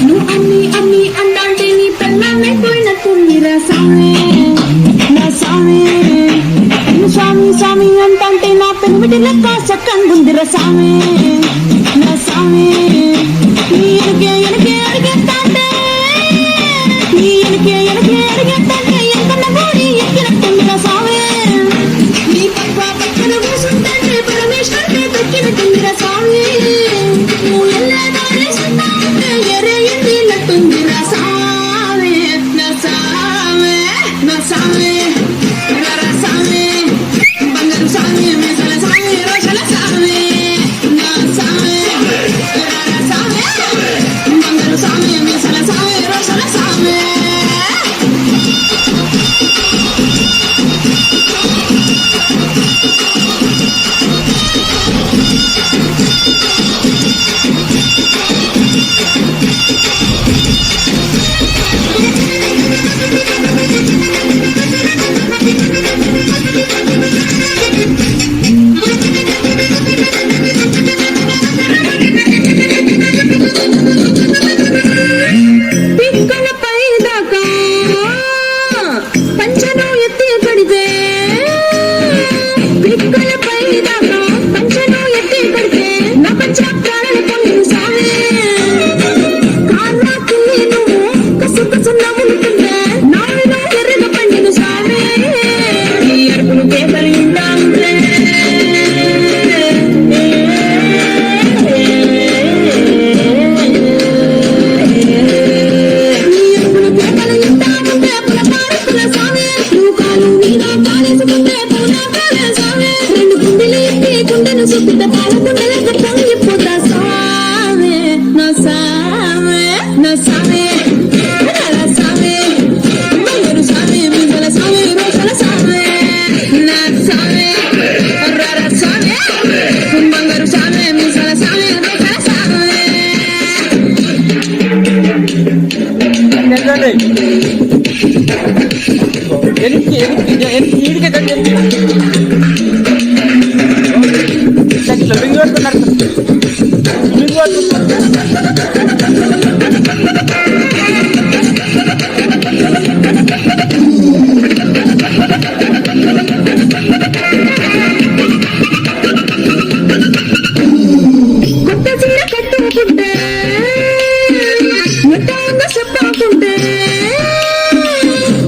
నువ్వు అమ్మి అమ్మి అంటాంటే నీ పెళ్ళామే పోయినట్టుందిరా సామి నా సామి. నువ్వు స్వామి స్వామి అంటాంటే నా పెనిమిటి లెక్క చక్కంగుందిరా సామి నా సామి. నీ ఎనకే ఎనకే అడిగేస్తాంటే నీ ఎనకే ఎనకే అడిగేస్తాంటే ఎంకన్న గోడి ఎక్కినట్టుందిరా సామి. నీ పక్క పక్కన కూసుంటే పరమేశ్వరుడే దక్కినట్టుందిరా సామి. నువ్వు ఎల్లే దారి సుంటే ఎరే ఎండినట్టుందిరా సామి నా సామి నా సామి రా సామి. బంగారు సామి మీసల సామి రోషల సామి నా సామి రా సామి. బంగారు సామి మీసల సామి రోషల సామి. పిక్కలపై దాకా పంచను ఎత్తి కడితే పిక్కలపై దాకా పంచను ఎత్తి కడితే నా పంచ ప్రాణాలు పొందిన సామి. కాళ్ళకి నువ్వు కసు కసు నవ్వులుతుంటే నావిలో ఎర్రగా పండిన సామి. ఈ అడుగులు పేపర్ ఇంటా ఉంటే రెండు గుండెలు ఎత్తి గుండెను సుత్తిత పాల గుండెలకు పొంగిపోతా సామి నా సామి నా సామి నా సామి. బంగారు సామి మీసల సామి రోషల సామి నా సామి రా సామి. బంగారు సామి మీసల సామి రోషల సామి. కొత్త చీర కట్టుకుంటే ఎట్టాంగా చెప్పకుంటే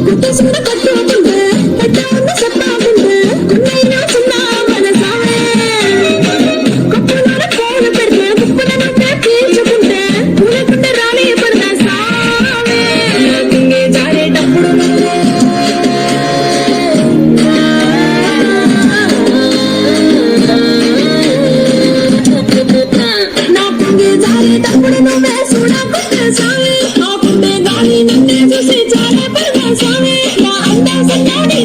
కొత్త చీర కట్టుకుంటే ఎట్టాంగా చెప్పకుంటే కొన్నైనా చిన్న మన సామే. కప్పులను పూలు పెడితే కుప్పులను పీల్చుకుంటే పూలకుంటే రాని పడదా సామే. కింగే జారేటప్పుడు నాకుంగే జారేటప్పుడు నువ్వే చూడకుంటే సామి. నాకుంటే గాలి నిన్నే చూసి జారే పడదా సామి. నా అందా సన్నాడి